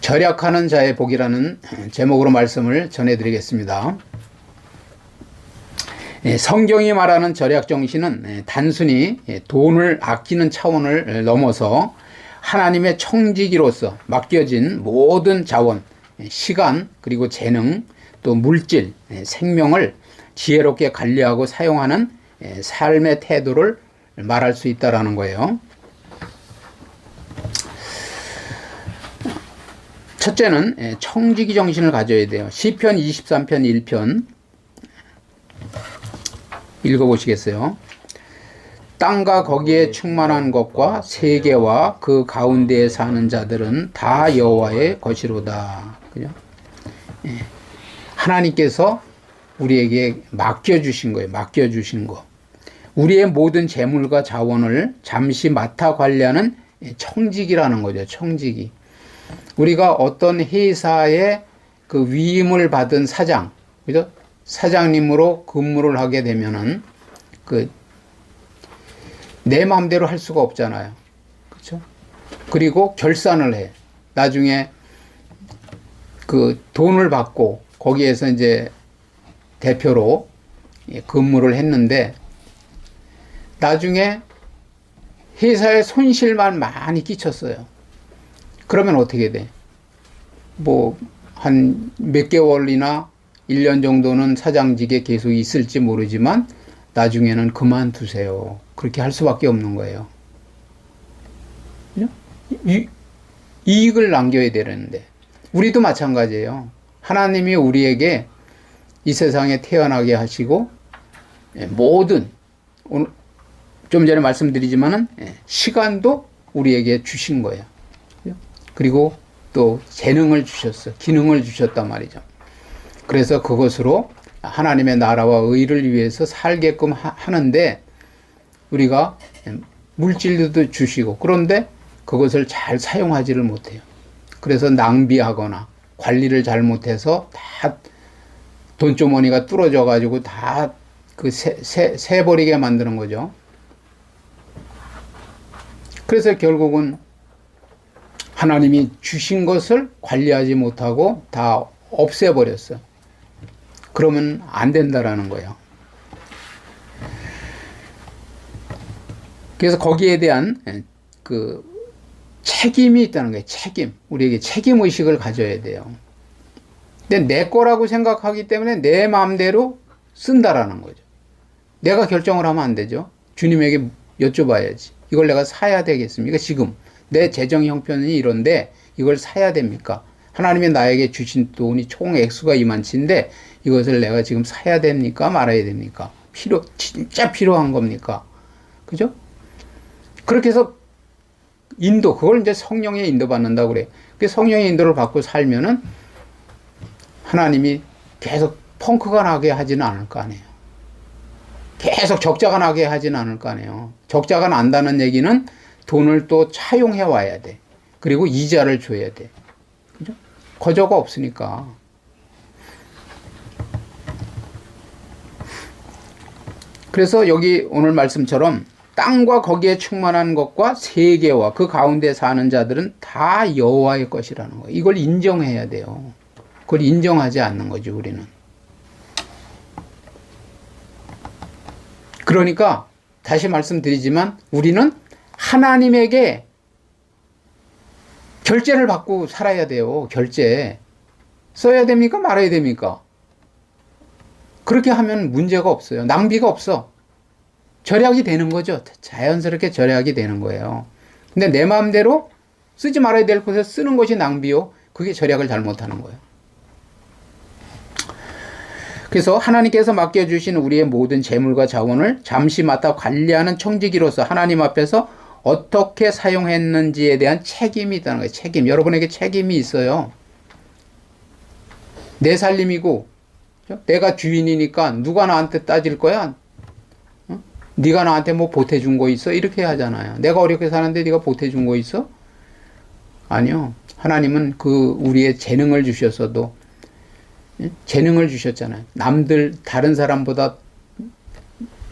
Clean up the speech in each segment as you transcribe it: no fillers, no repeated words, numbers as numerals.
절약하는 자의 복이라는 제목으로 말씀을 전해드리겠습니다. 성경이 말하는 절약 정신은 단순히 돈을 아끼는 차원을 넘어서 하나님의 청지기로서 맡겨진 모든 자원, 시간, 그리고 재능, 또 물질, 생명을 지혜롭게 관리하고 사용하는 삶의 태도를 말할 수 있다는 거예요. 첫째는 청지기 정신을 가져야 돼요. 시편 23편 1편 읽어보시겠어요? 땅과 거기에 충만한 것과 세계와 그 가운데에 사는 자들은 다 여호와의 것이로다. 그죠? 하나님께서 우리에게 맡겨주신 거예요. 맡겨주신 거. 우리의 모든 재물과 자원을 잠시 맡아 관리하는 청지기라는 거죠. 청지기. 우리가 어떤 회사에 그 위임을 받은 사장, 그죠? 사장님으로 근무를 하게 되면은 내 마음대로 할 수가 없잖아요. 그렇죠? 그리고 결산을 해. 나중에 그 돈을 받고 거기에서 이제 대표로 근무를 했는데 나중에 회사에 손실만 많이 끼쳤어요. 그러면 어떻게 돼? 뭐 한 몇 개월이나 1년 정도는 사장직에 계속 있을지 모르지만 나중에는 그만두세요. 그렇게 할 수밖에 없는 거예요. 그죠? 이익을 남겨야 되는데 우리도 마찬가지예요. 하나님이 우리에게 이 세상에 태어나게 하시고 모든 오늘 좀 전에 말씀드리지만은 시간도 우리에게 주신 거예요. 그리고 또 재능을 주셨어. 기능을 주셨단 말이죠. 그래서 그것으로 하나님의 나라와 의를 위해서 살게끔 하는데 우리가 물질도 주시고 그런데 그것을 잘 사용하지를 못해요. 그래서 낭비하거나 관리를 잘못해서 다 돈주머니가 뚫어져 가지고 다 그 새버리게 만드는 거죠. 그래서 결국은 하나님이 주신 것을 관리하지 못하고 다 없애버렸어. 그러면 안 된다라는 거예요. 그래서 거기에 대한 그 책임이 있다는 거예요. 책임. 우리에게 책임의식을 가져야 돼요. 근데 내 거라고 생각하기 때문에 내 마음대로 쓴다라는 거죠. 내가 결정을 하면 안 되죠. 주님에게 여쭤봐야지. 이걸 내가 사야 되겠습니까? 지금 내 재정 형편이 이런데 이걸 사야 됩니까? 하나님이 나에게 주신 돈이 총 액수가 이만치인데 이것을 내가 지금 사야 됩니까? 말아야 됩니까? 진짜 필요한 겁니까? 그죠? 그렇게 해서 그걸 이제 성령의 인도 받는다고 그래요. 그 성령의 인도를 받고 살면은 하나님이 계속 펑크가 나게 하지는 않을 거 아니에요. 계속 적자가 나게 하지는 않을 거 아니에요. 적자가 난다는 얘기는 돈을 또 차용해 와야 돼. 그리고 이자를 줘야 돼. 그죠? 거저가 없으니까. 그래서 여기 오늘 말씀처럼 땅과 거기에 충만한 것과 세계와 그 가운데 사는 자들은 다 여호와의 것이라는 거예요. 이걸 인정해야 돼요. 그걸 인정하지 않는 거죠, 우리는. 그러니까 다시 말씀드리지만 우리는 하나님에게 결제를 받고 살아야 돼요. 결제. 써야 됩니까? 말아야 됩니까? 그렇게 하면 문제가 없어요. 낭비가 없어. 절약이 되는 거죠. 자연스럽게 절약이 되는 거예요. 근데 내 마음대로 쓰지 말아야 될 곳에 쓰는 것이 낭비요. 그게 절약을 잘못하는 거예요. 그래서 하나님께서 맡겨주신 우리의 모든 재물과 자원을 잠시 맡아 관리하는 청지기로서 하나님 앞에서 어떻게 사용했는지에 대한 책임이 있다는 거예요. 책임. 여러분에게 책임이 있어요. 내 살림이고 내가 주인이니까 누가 나한테 따질 거야? 네가 나한테 뭐 보태준 거 있어? 이렇게 하잖아요. 내가 어렵게 사는데 네가 보태준 거 있어? 아니요. 하나님은 우리의 재능을 주셨어도 재능을 주셨잖아요. 다른 사람보다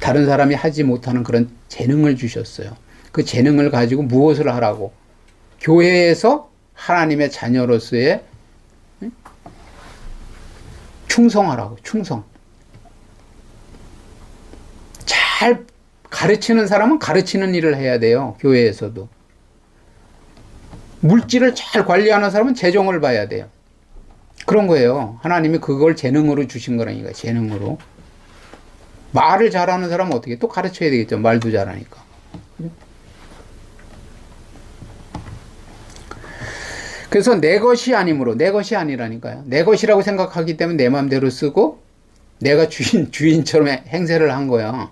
다른 사람이 하지 못하는 그런 재능을 주셨어요. 그 재능을 가지고 무엇을 하라고? 교회에서 하나님의 자녀로서의 충성하라고, 충성. 잘 가르치는 사람은 가르치는 일을 해야 돼요. 교회에서도. 물질을 잘 관리하는 사람은 재정을 봐야 돼요. 그런 거예요. 하나님이 그걸 재능으로 주신 거라니까, 재능으로. 말을 잘하는 사람은 어떻게 또 가르쳐야 되겠죠. 말도 잘하니까. 그래서 내 것이 아니므로, 내 것이 아니라니까요. 내 것이라고 생각하기 때문에 내 마음대로 쓰고 내가 주인처럼 행세를 한 거야.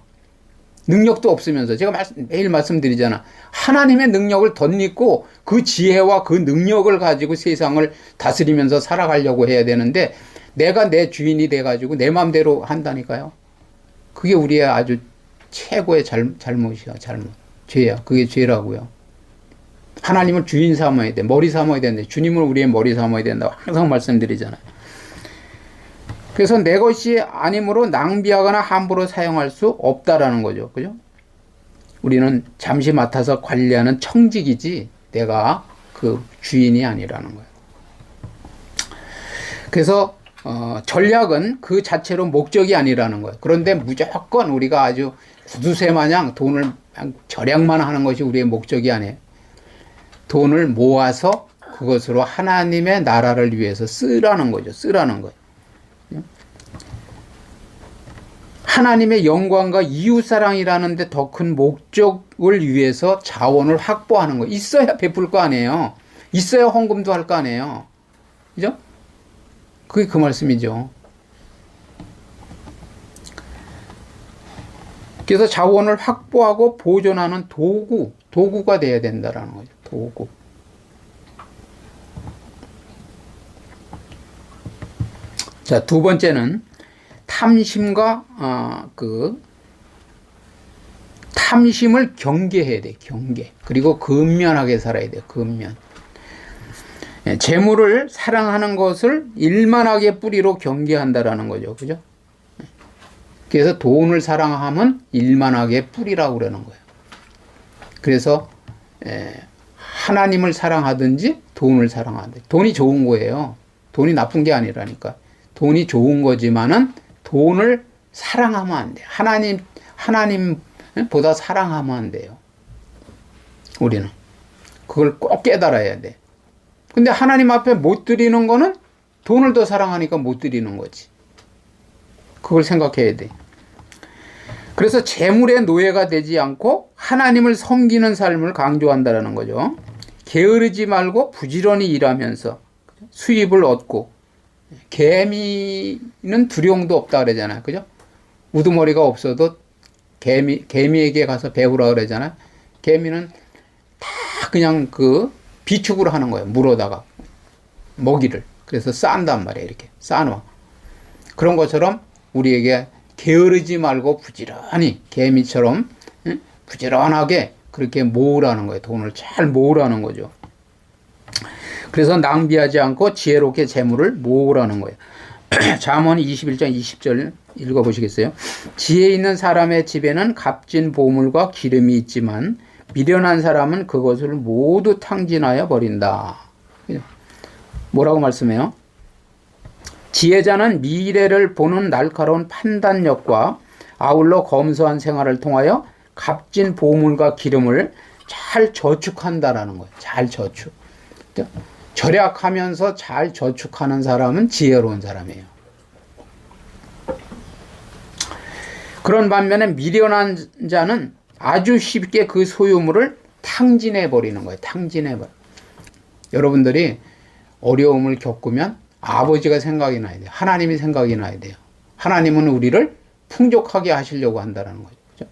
능력도 없으면서. 제가 매일 말씀드리잖아. 하나님의 능력을 덧입고 그 지혜와 그 능력을 가지고 세상을 다스리면서 살아가려고 해야 되는데 내가 내 주인이 돼가지고 내 마음대로 한다니까요. 그게 우리의 아주 최고의 잘못이야, 잘못. 죄야. 그게 죄라고요. 하나님을 주인 삼아야 돼. 머리 삼아야 되는데 주님을 우리의 머리 삼아야 된다고 항상 말씀드리잖아요. 그래서 내 것이 아니므로 낭비하거나 함부로 사용할 수 없다라는 거죠. 그죠? 우리는 잠시 맡아서 관리하는 청직이지 내가 그 주인이 아니라는 거예요. 그래서 전략은 그 자체로 목적이 아니라는 거예요. 그런데 무조건 우리가 아주 구두쇠 마냥 돈을 절약만 하는 것이 우리의 목적이 아니에요. 돈을 모아서 그것으로 하나님의 나라를 위해서 쓰라는 거죠. 쓰라는 거예요. 하나님의 영광과 이웃사랑이라는 데 더 큰 목적을 위해서 자원을 확보하는 거예요. 있어야 베풀 거 아니에요. 있어야 헌금도 할 거 아니에요. 그죠? 그게 그 말씀이죠. 그래서 자원을 확보하고 보존하는 도구가 돼야 된다는 거죠. 도구. 자, 두 번째는 탐심과 탐심을 경계해야 돼. 경계. 그리고 근면하게 살아야 돼. 근면. 재물을 사랑하는 것을 일만하게 뿌리로 경계한다라는 거죠. 그죠? 그래서 돈을 사랑하면 일만하게 뿌리라고 그러는 거예요. 그래서 하나님을 사랑하든지 돈을 사랑하든지. 돈이 좋은 거예요. 돈이 나쁜 게 아니라니까. 돈이 좋은 거지만은 돈을 사랑하면 안 돼요. 하나님보다 사랑하면 안 돼요. 우리는. 그걸 꼭 깨달아야 돼. 근데 하나님 앞에 못 드리는 거는 돈을 더 사랑하니까 못 드리는 거지. 그걸 생각해야 돼. 그래서 재물의 노예가 되지 않고 하나님을 섬기는 삶을 강조한다는 거죠. 게으르지 말고 부지런히 일하면서 수입을 얻고, 개미는 두려움도 없다 그러잖아요. 그죠? 우두머리가 없어도 개미에게 가서 배우라 그러잖아요. 개미는 다 그냥 비축으로 하는 거예요. 물어다가 먹이를. 그래서 싼단 말이에요. 이렇게 싸놓아. 그런 것처럼 우리에게 게으르지 말고 부지런히 개미처럼 부지런하게 그렇게 모으라는 거예요. 돈을 잘 모으라는 거죠. 그래서 낭비하지 않고 지혜롭게 재물을 모으라는 거예요. 잠언 21장 20절 읽어보시겠어요? 지혜 있는 사람의 집에는 값진 보물과 기름이 있지만 미련한 사람은 그것을 모두 탕진하여 버린다. 뭐라고 말씀해요? 지혜자는 미래를 보는 날카로운 판단력과 아울러 검소한 생활을 통하여 값진 보물과 기름을 잘 저축한다라는 거예요. 잘 저축. 절약하면서 잘 저축하는 사람은 지혜로운 사람이에요. 그런 반면에 미련한 자는 아주 쉽게 그 소유물을 탕진해 버리는 거예요. 탕진해 버려. 여러분들이 어려움을 겪으면 아버지가 생각이 나야 돼요. 하나님이 생각이 나야 돼요. 하나님은 우리를 풍족하게 하시려고 한다는 거죠. 그죠?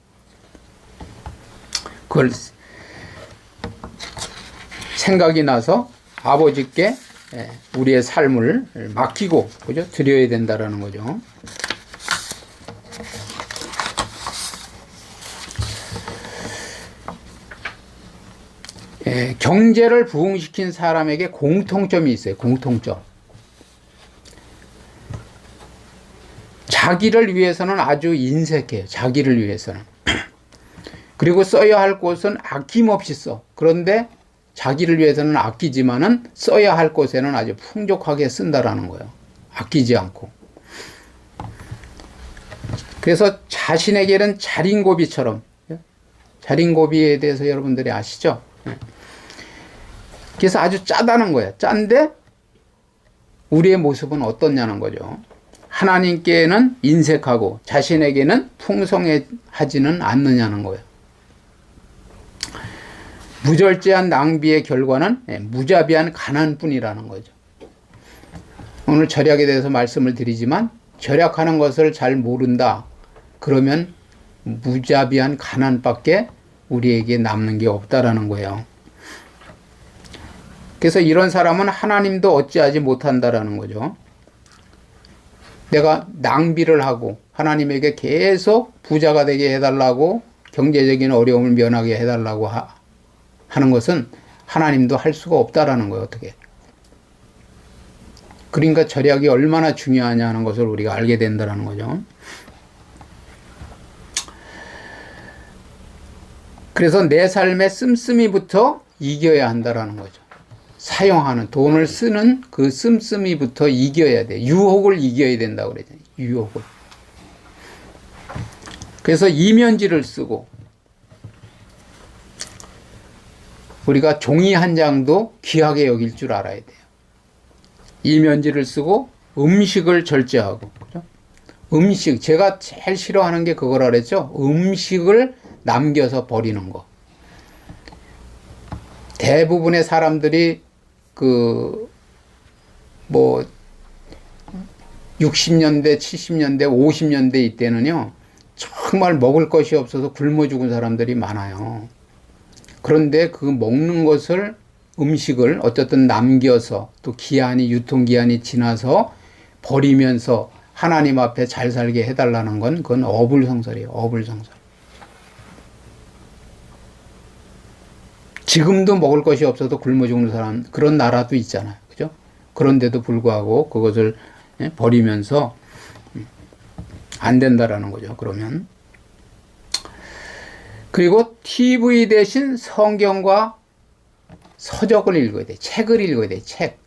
그걸 생각이 나서 아버지께 우리의 삶을 맡기고, 그죠? 드려야 된다라는 거죠. 경제를 부흥시킨 사람에게 공통점이 있어요. 공통점. 자기를 위해서는 아주 인색해요. 자기를 위해서는. 그리고 써야 할 곳은 아낌없이 써. 그런데 자기를 위해서는 아끼지만은 써야 할 곳에는 아주 풍족하게 쓴다라는 거예요. 아끼지 않고. 그래서 자신에게는 자린고비처럼, 자린고비에 대해서 여러분들이 아시죠? 그래서 아주 짜다는 거예요. 짠데 우리의 모습은 어떻냐는 거죠. 하나님께는 인색하고 자신에게는 풍성하지는 않느냐는 거예요. 무절제한 낭비의 결과는 무자비한 가난뿐이라는 거죠. 오늘 절약에 대해서 말씀을 드리지만 절약하는 것을 잘 모른다. 그러면 무자비한 가난밖에 우리에게 남는 게 없다라는 거예요. 그래서 이런 사람은 하나님도 어찌하지 못한다라는 거죠. 내가 낭비를 하고 하나님에게 계속 부자가 되게 해달라고 경제적인 어려움을 면하게 해달라고 하는 것은 하나님도 할 수가 없다라는 거예요. 어떻게? 그러니까 절약이 얼마나 중요하냐는 것을 우리가 알게 된다는 거죠. 그래서 내 삶의 씀씀이부터 이겨야 한다라는 거죠. 사용하는, 돈을 쓰는 그 씀씀이부터 이겨야 돼. 유혹을 이겨야 된다고 그러잖아요. 유혹을. 그래서 이면지를 쓰고, 우리가 종이 한 장도 귀하게 여길 줄 알아야 돼요. 이면지를 쓰고 음식을 절제하고, 그죠? 음식, 제가 제일 싫어하는 게 그거라 그랬죠. 음식을 남겨서 버리는 거. 대부분의 사람들이 60년대, 70년대, 50년대 이때는요, 정말 먹을 것이 없어서 굶어 죽은 사람들이 많아요. 그런데 그 먹는 것을, 음식을 어쨌든 남겨서 또 유통기한이 지나서 버리면서 하나님 앞에 잘 살게 해달라는 건 그건 어불성설이에요. 어불성설. 지금도 먹을 것이 없어서 굶어 죽는 사람, 그런 나라도 있잖아요. 그죠? 그런데도 불구하고 그것을 버리면서 안 된다라는 거죠. 그러면. 그리고 TV 대신 성경과 서적을 읽어야 돼. 책을 읽어야 돼. 책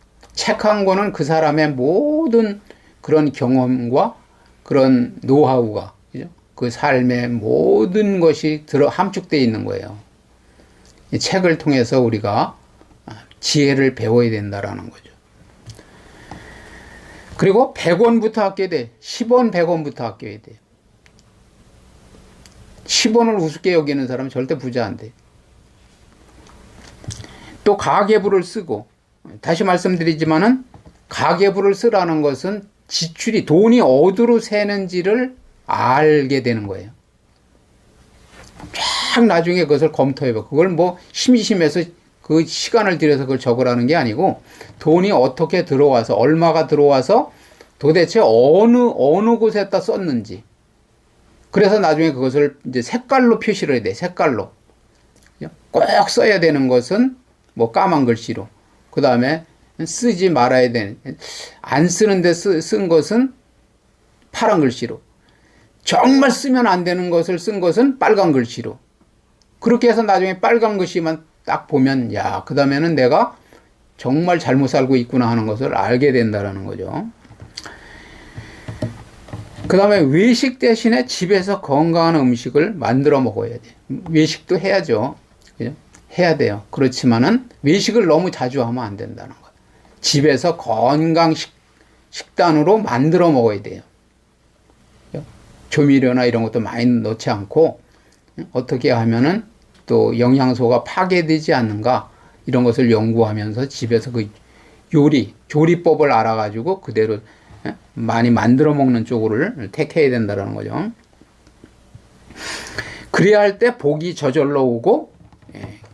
한 권은 그 사람의 모든 그런 경험과 그런 노하우가, 그죠? 그 삶의 모든 것이 함축되어 있는 거예요. 이 책을 통해서 우리가 지혜를 배워야 된다라는 거죠. 그리고 100원부터 아껴야 돼. 10원, 100원부터 아껴야 돼. 10원을 우습게 여기는 사람은 절대 부자 안 돼. 또 가계부를 쓰고, 다시 말씀드리지만은 가계부를 쓰라는 것은 지출이, 돈이 어디로 새는지를 알게 되는 거예요. 쫙 나중에 그것을 검토해봐. 그걸 뭐 심심해서 그 시간을 들여서 그걸 적으라는 게 아니고, 돈이 어떻게 들어와서, 얼마가 들어와서 도대체 어느 곳에다 썼는지. 그래서 나중에 그것을 이제 색깔로 표시를 해야 돼. 색깔로. 꼭 써야 되는 것은 뭐 까만 글씨로. 그 다음에 쓰지 말아야 되는, 안 쓰는데 쓴 것은 파란 글씨로. 정말 쓰면 안 되는 것을 쓴 것은 빨간 글씨로. 그렇게 해서 나중에 빨간 글씨만 딱 보면, 야, 그 다음에는 내가 정말 잘못 살고 있구나 하는 것을 알게 된다는 거죠. 그 다음에 외식 대신에 집에서 건강한 음식을 만들어 먹어야 돼. 외식도 해야죠. 그죠? 해야 돼요. 그렇지만은 외식을 너무 자주 하면 안 된다는 거예요. 집에서 건강 식단으로 만들어 먹어야 돼요. 조미료나 이런 것도 많이 넣지 않고 어떻게 하면은 또 영양소가 파괴되지 않는가, 이런 것을 연구하면서 집에서 그 조리법을 알아가지고 그대로 많이 만들어 먹는 쪽을 택해야 된다는 거죠. 그래야 할 때 복이 저절로 오고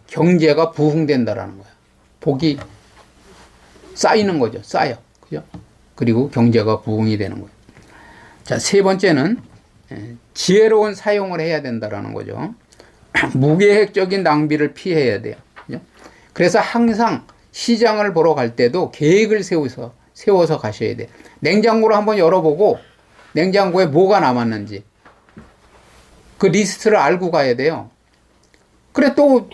경제가 부흥된다라는 거예요. 복이 쌓이는 거죠. 쌓여. 그죠? 그리고 경제가 부흥이 되는 거예요. 자, 세 번째는 지혜로운 사용을 해야 된다라는 거죠. 무계획적인 낭비를 피해야 돼요. 그죠? 그래서 항상 시장을 보러 갈 때도 계획을 세워서 가셔야 돼요. 냉장고를 한번 열어보고 냉장고에 뭐가 남았는지 그 리스트를 알고 가야 돼요. 그래 또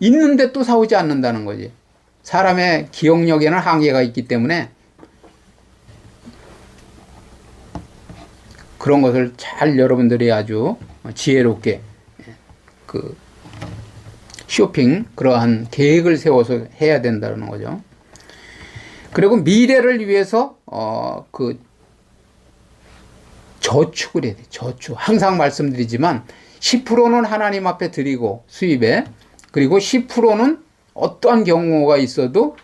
있는데 또 사오지 않는다는 거지. 사람의 기억력에는 한계가 있기 때문에 그런 것을 잘 여러분들이 아주 지혜롭게 그 쇼핑 그러한 계획을 세워서 해야 된다는 거죠. 그리고 미래를 위해서 그 저축을 해야 돼. 저축. 항상 말씀드리지만 10%는 하나님 앞에 드리고 수입에, 그리고 10%는 어떠한 경우가 있어도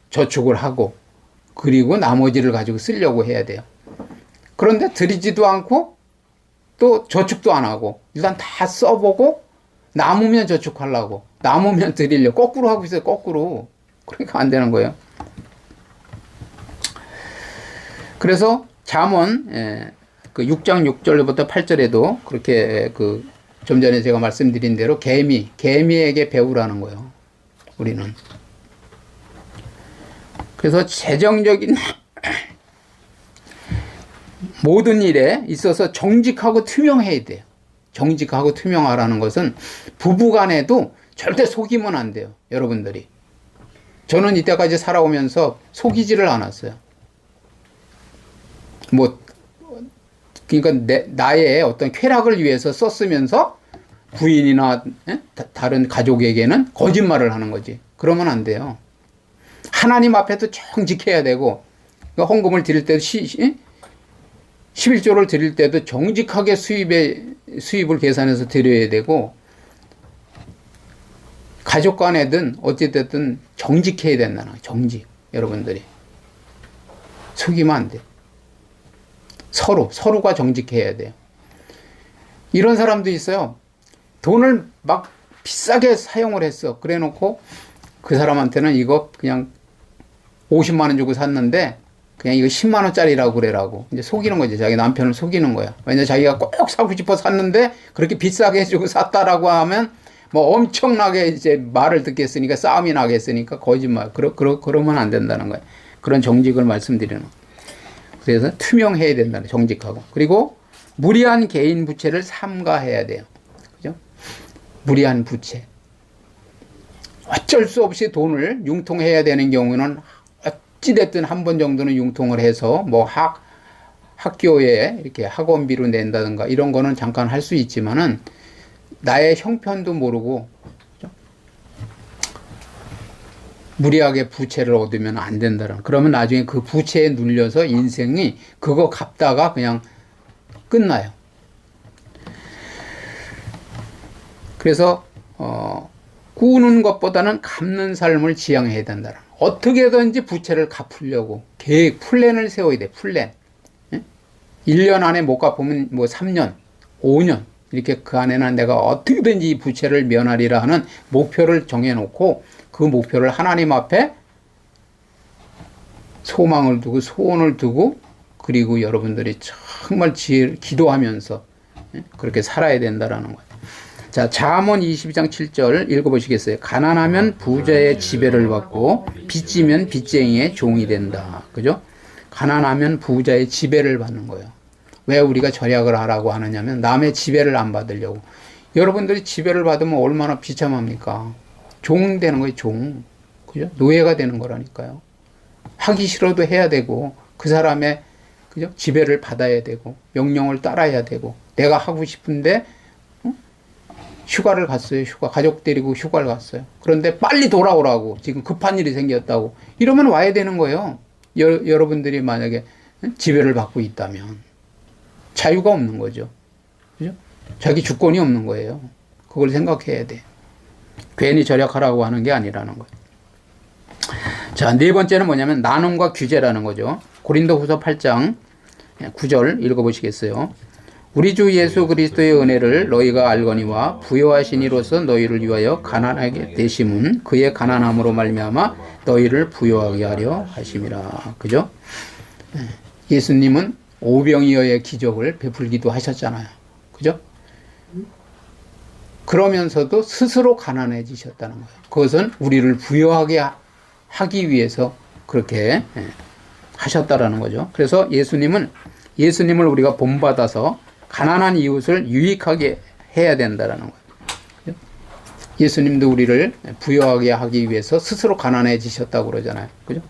저축을 하고, 그리고 나머지를 가지고 쓰려고 해야 돼요. 그런데 드리지도 않고 또 저축도 안 하고 일단 다 써보고 남으면 저축하려고, 남으면 드리려고 거꾸로 하고 있어요. 거꾸로. 그러니까 안 되는 거예요. 그래서 잠언 그 6장 6절부터 8절에도 그렇게 그 좀 전에 제가 말씀드린 대로 개미에게 배우라는 거예요. 우리는. 그래서 재정적인 모든 일에 있어서 정직하고 투명해야 돼요. 정직하고 투명하라는 것은 부부간에도 절대 속이면 안 돼요. 여러분들이. 저는 이때까지 살아오면서 속이지를 않았어요. 그러니까 나의 어떤 쾌락을 위해서 썼으면서 부인이나 다른 가족에게는 거짓말을 하는 거지. 그러면 안 돼요. 하나님 앞에도 정직해야 되고, 그러니까 헌금을 드릴 때도 11조를 드릴 때도 정직하게 수입을 계산해서 드려야 되고, 가족 간에든 어찌됐든 정직해야 된다는 거예요. 정직. 여러분들이. 속이면 안 돼. 서로가 정직해야 돼요. 이런 사람도 있어요. 돈을 막 비싸게 사용을 했어. 그래 놓고 그 사람한테는 이거 그냥 50만 원 주고 샀는데 그냥 이거 10만 원짜리라고 그래라고. 이제 속이는 거지. 자기 남편을 속이는 거야. 왜냐면 자기가 꼭 사고 싶어 샀는데 그렇게 비싸게 해주고 샀다라고 하면 뭐 엄청나게 이제 말을 듣겠으니까 싸움이 나겠으니까 거짓말. 그러면 안 된다는 거야. 그런 정직을 말씀드리는 거야. 그래서 투명해야 된다는, 정직하고. 그리고 무리한 개인 부채를 삼가해야 돼요. 그죠? 무리한 부채. 어쩔 수 없이 돈을 융통해야 되는 경우는 어찌됐든 한 번 정도는 융통을 해서 뭐 학교에 이렇게 학원비로 낸다든가 이런 거는 잠깐 할 수 있지만은 나의 형편도 모르고 무리하게 부채를 얻으면 안 된다는. 그러면 나중에 그 부채에 눌려서 인생이 그거 갚다가 그냥 끝나요. 그래서 꾸는 것보다는 갚는 삶을 지향해야 된다. 어떻게든지 부채를 갚으려고 계획, 플랜을 세워야 돼. 플랜. 1년 안에 못 갚으면 뭐 3년, 5년 이렇게 그 안에는 내가 어떻게든지 이 부채를 면하리라 하는 목표를 정해놓고 그 목표를 하나님 앞에 소망을 두고 소원을 두고, 그리고 여러분들이 정말 기도하면서 그렇게 살아야 된다라는 거예요. 자, 잠언 22장 7절 읽어보시겠어요? 가난하면 부자의 지배를 받고 빚지면 빚쟁이의 종이 된다. 그죠? 가난하면 부자의 지배를 받는 거예요. 왜 우리가 절약을 하라고 하느냐면 남의 지배를 안 받으려고. 여러분들이 지배를 받으면 얼마나 비참합니까? 종 되는 거예요, 종. 그죠? 노예가 되는 거라니까요. 하기 싫어도 해야 되고, 그 사람의, 그죠? 지배를 받아야 되고, 명령을 따라야 되고, 내가 하고 싶은데, 휴가를 갔어요, 가족 데리고 휴가를 갔어요. 그런데 빨리 돌아오라고, 지금 급한 일이 생겼다고. 이러면 와야 되는 거예요. 여러분들이 만약에 지배를 받고 있다면. 자유가 없는 거죠. 그죠? 자기 주권이 없는 거예요. 그걸 생각해야 돼. 괜히 절약하라고 하는 게 아니라는 거예요. 자, 네 번째는 뭐냐면 나눔과 규제라는 거죠. 고린도후서 8장 9절 읽어보시겠어요? 우리 주 예수 그리스도의 은혜를 너희가 알거니와 부요하신 이로서 너희를 위하여 가난하게 되심은 그의 가난함으로 말미암아 너희를 부요하게 하려 하심이라. 그죠? 예수님은 오병이어의 기적을 베풀기도 하셨잖아요. 그죠? 그러면서도 스스로 가난해지셨다는 거예요. 그것은 우리를 부유하게 하기 위해서 그렇게 하셨다라는 거죠. 그래서 예수님을 우리가 본받아서 가난한 이웃을 유익하게 해야 된다라는 거예요. 예수님도 우리를 부유하게 하기 위해서 스스로 가난해지셨다고 그러잖아요. 그죠?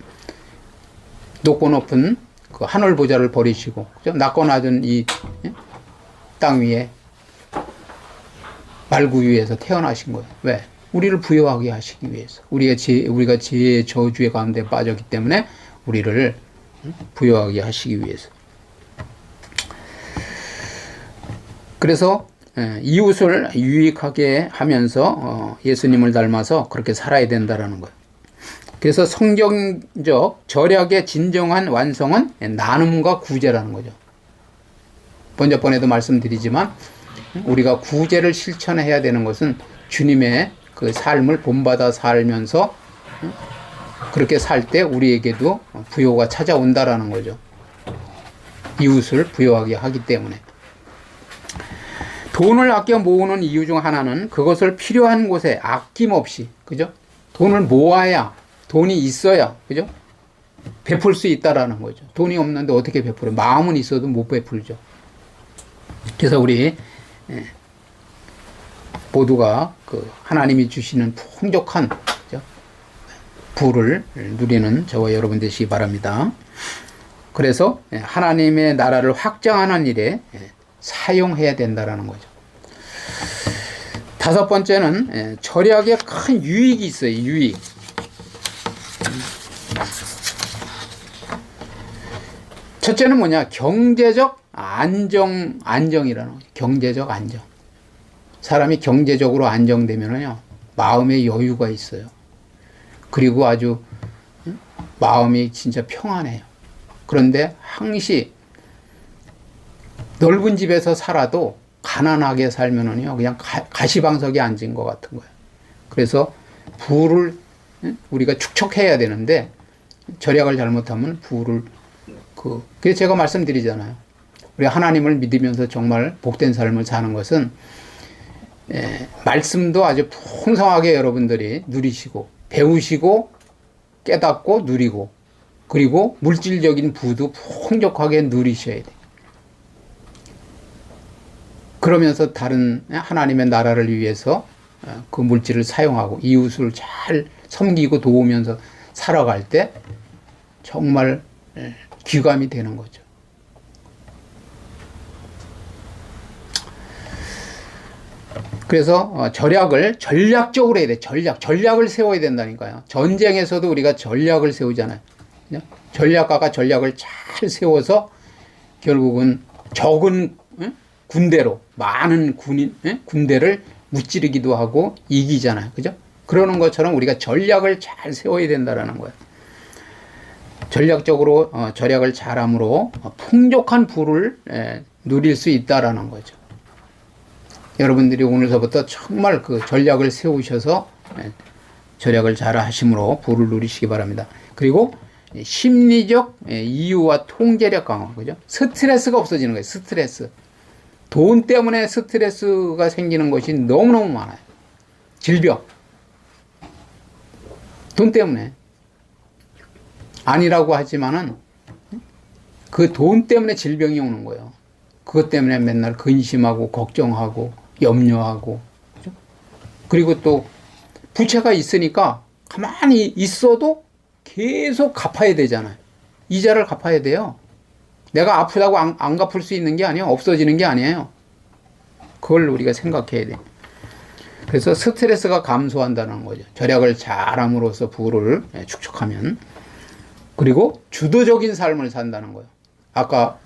높고 높은 그 하늘 보좌를 버리시고, 그죠? 낮고 낮은 이 땅 위에 말구 위에서 태어나신 거예요. 왜? 우리를 부유하게 하시기 위해서. 우리가 죄의 저주의 가운데 빠졌기 때문에 우리를 부유하게 하시기 위해서. 그래서 이웃을 유익하게 하면서 예수님을 닮아서 그렇게 살아야 된다라는 거예요. 그래서 성경적 절약의 진정한 완성은 나눔과 구제라는 거죠. 번역본에도 말씀드리지만 우리가 구제를 실천해야 되는 것은 주님의 그 삶을 본받아 살면서 그렇게 살 때 우리에게도 부요가 찾아온다라는 거죠. 이웃을 부요하게 하기 때문에. 돈을 아껴 모으는 이유 중 하나는 그것을 필요한 곳에 아낌없이, 그죠? 돈을 모아야, 돈이 있어야, 그죠? 베풀 수 있다라는 거죠. 돈이 없는데 어떻게 베풀어요? 마음은 있어도 못 베풀죠. 그래서 우리 모두가 그 하나님이 주시는 풍족한, 그죠? 부를 누리는 저와 여러분 되시기 바랍니다. 그래서 하나님의 나라를 확장하는 일에 사용해야 된다라는 거죠. 다섯 번째는 절약에 큰 유익이 있어요. 유익. 첫째는 뭐냐? 경제적 안정이라는 거죠. 경제적 안정. 사람이 경제적으로 안정되면은요, 마음의 여유가 있어요. 그리고 아주 마음이 진짜 평안해요. 그런데 항시 넓은 집에서 살아도 가난하게 살면은요, 그냥 가시방석에 앉은 것 같은 거예요. 그래서 부를 우리가 축적해야 되는데, 절약을 잘못하면 부를, 그래서 제가 말씀드리잖아요. 우리 하나님을 믿으면서 정말 복된 삶을 사는 것은, 말씀도 아주 풍성하게 여러분들이 누리시고, 배우시고, 깨닫고, 누리고, 그리고 물질적인 부도 풍족하게 누리셔야 돼요. 그러면서 다른 하나님의 나라를 위해서 그 물질을 사용하고 이웃을 잘 섬기고 도우면서 살아갈 때 정말 귀감이 되는 거죠. 그래서 절약을 전략적으로 해야 돼. 전략을 세워야 된다니까요. 전쟁에서도 우리가 전략을 세우잖아요. 전략가가 전략을 잘 세워서 결국은 적은 군대로 많은 군대를 무찌르기도 하고 이기잖아요. 그죠? 그러는 것처럼 우리가 전략을 잘 세워야 된다라는 거예요. 전략적으로 절약을 잘함으로 풍족한 부를 누릴 수 있다라는 거죠. 여러분들이 오늘서부터 정말 그 전략을 세우셔서 절약을 잘 하심으로 부를 누리시기 바랍니다. 그리고 심리적 이유와 통제력 강화, 그죠? 스트레스가 없어지는 거예요. 스트레스. 돈 때문에 스트레스가 생기는 것이 너무너무 많아요. 질병. 돈 때문에. 아니라고 하지만은 그 돈 때문에 질병이 오는 거예요. 그것 때문에 맨날 근심하고 걱정하고 염려하고, 그죠? 그리고 또 부채가 있으니까 가만히 있어도 계속 갚아야 되잖아요. 이자를 갚아야 돼요. 내가 아프다고 안 갚을 수 있는 게 아니에요. 없어지는 게 아니에요. 그걸 우리가 생각해야 돼요. 그래서 스트레스가 감소한다는 거죠. 절약을 잘함으로써 부를 축적하면. 그리고 주도적인 삶을 산다는 거예요. 아까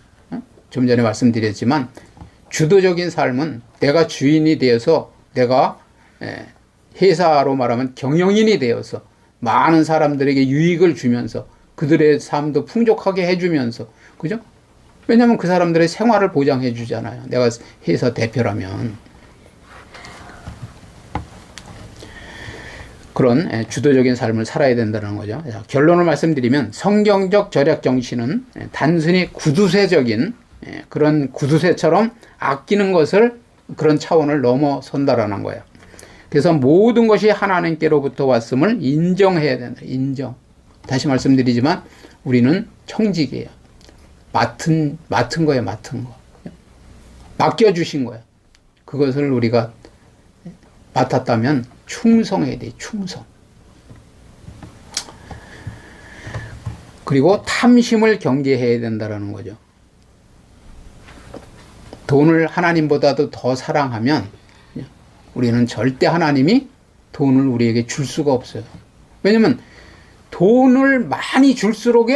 좀 전에 말씀드렸지만 주도적인 삶은 내가 주인이 되어서, 내가 회사로 말하면 경영인이 되어서 많은 사람들에게 유익을 주면서 그들의 삶도 풍족하게 해주면서, 그죠? 왜냐하면 그 사람들의 생활을 보장해 주잖아요. 내가 회사 대표라면. 그런 주도적인 삶을 살아야 된다는 거죠. 결론을 말씀드리면 성경적 절약 정신은 단순히 구두쇠적인 그런 구두쇠처럼 아끼는 것을, 그런 차원을 넘어선다라는 거예요. 그래서 모든 것이 하나님께로부터 왔음을 인정해야 된다. 인정. 다시 말씀드리지만 우리는 청직이에요. 맡은 거예요. 맡은 거. 맡겨주신 거예요. 그것을 우리가 맡았다면 충성해야 돼, 충성. 그리고 탐심을 경계해야 된다라는 거죠. 돈을 하나님보다도 더 사랑하면 우리는 절대 하나님이 돈을 우리에게 줄 수가 없어요. 왜냐면 돈을 많이 줄수록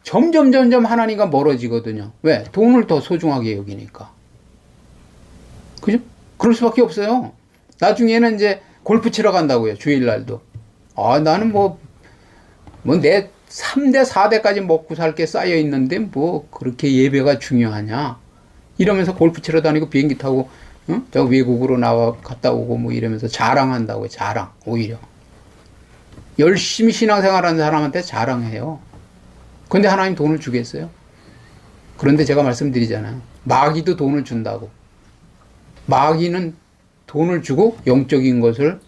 점점 하나님과 멀어지거든요. 왜? 돈을 더 소중하게 여기니까. 그죠? 그럴 수밖에 없어요. 나중에는 이제 골프 치러 간다고요. 주일날도. 나는 내 3대, 4대까지 먹고 살 게 쌓여 있는데 그렇게 예배가 중요하냐. 이러면서 골프 치러 다니고 비행기 타고, 저 외국으로 갔다 오고 이러면서 자랑한다고요. 자랑. 오히려. 열심히 신앙생활하는 사람한테 자랑해요. 근데 하나님 돈을 주겠어요? 그런데 제가 말씀드리잖아요. 마귀도 돈을 준다고. 마귀는 돈을 주고 영적인 것을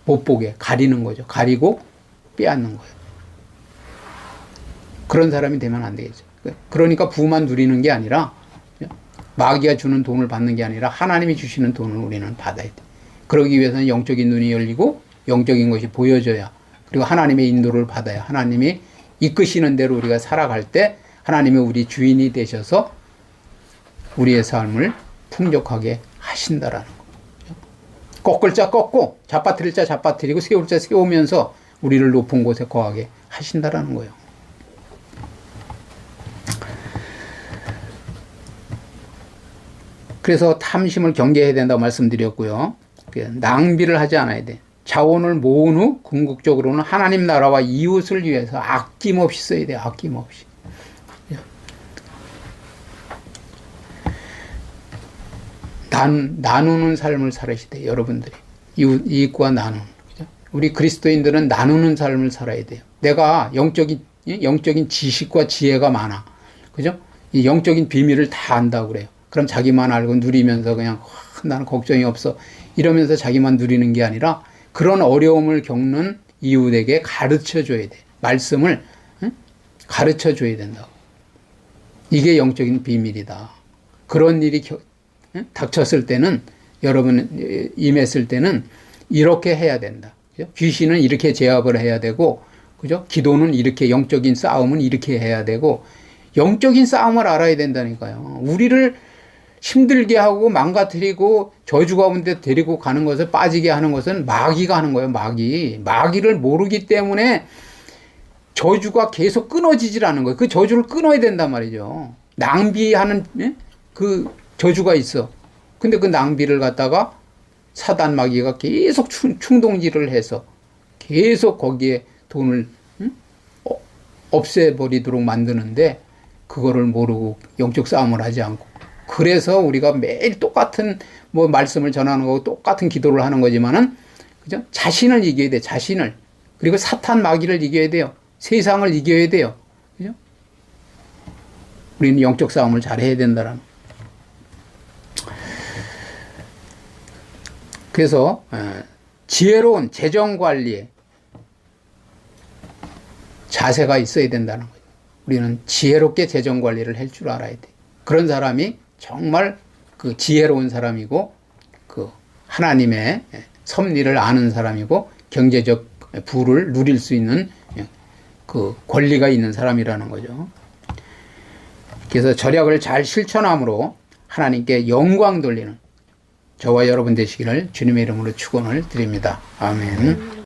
못 보게 가리는 거죠. 가리고 빼앗는 거예요. 그런 사람이 되면 안 되겠죠. 그러니까 부만 누리는 게 아니라 마귀가 주는 돈을 받는 게 아니라 하나님이 주시는 돈을 우리는 받아야 돼. 그러기 위해서는 영적인 눈이 열리고 영적인 것이 보여져야, 그리고 하나님의 인도를 받아야, 하나님이 이끄시는 대로 우리가 살아갈 때 하나님이 우리 주인이 되셔서 우리의 삶을 풍족하게 하신다라는 거예요. 꺾을 자 꺾고 잡아뜨릴 자 잡아뜨리고 세울 자 세우면서 우리를 높은 곳에 거하게 하신다라는 거예요. 그래서 탐심을 경계해야 된다고 말씀드렸고요. 낭비를 하지 않아야 돼. 자원을 모은 후 궁극적으로는 하나님 나라와 이웃을 위해서 아낌없이 써야 돼요. 아낌없이. 나누는 삶을 살아야 돼요. 여러분들이. 이웃과 나누는. 그죠? 우리 그리스도인들은 나누는 삶을 살아야 돼요. 내가 영적인 지식과 지혜가 많아. 그죠? 이 영적인 비밀을 다 안다고 그래요. 그럼 자기만 알고 누리면서 그냥 나는 걱정이 없어 이러면서 자기만 누리는 게 아니라 그런 어려움을 겪는 이웃에게 가르쳐 줘야 돼. 말씀을 가르쳐 줘야 된다고. 이게 영적인 비밀이다. 그런 일이 닥쳤을 때는, 여러분 임했을 때는 이렇게 해야 된다. 그죠? 귀신은 이렇게 제압을 해야 되고, 그죠? 기도는 이렇게, 영적인 싸움은 이렇게 해야 되고, 영적인 싸움을 알아야 된다니까요. 우리를 힘들게 하고 망가뜨리고 저주 가운데 데리고 가는 것을, 빠지게 하는 것은 마귀가 하는 거예요. 마귀를 모르기 때문에 저주가 계속 끊어지질 않는 거예요. 그 저주를 끊어야 된단 말이죠. 낭비하는 그 저주가 있어. 근데 그 낭비를 갖다가 사단 마귀가 계속 충동질을 해서 계속 거기에 돈을 없애버리도록 만드는데, 그거를 모르고 영적 싸움을 하지 않고, 그래서 우리가 매일 똑같은 말씀을 전하는 거고 똑같은 기도를 하는 거지만은, 그죠? 자신을 이겨야 돼. 자신을. 그리고 사탄 마귀를 이겨야 돼요. 세상을 이겨야 돼요. 그죠? 우리는 영적 싸움을 잘 해야 된다는. 그래서 지혜로운 재정 관리에 자세가 있어야 된다는 거예요. 우리는 지혜롭게 재정 관리를 할 줄 알아야 돼. 그런 사람이 정말 그 지혜로운 사람이고, 그 하나님의 섭리를 아는 사람이고, 경제적 부를 누릴 수 있는 그 권리가 있는 사람이라는 거죠. 그래서 절약을 잘 실천함으로 하나님께 영광 돌리는 저와 여러분 되시기를 주님의 이름으로 축원을 드립니다. 아멘.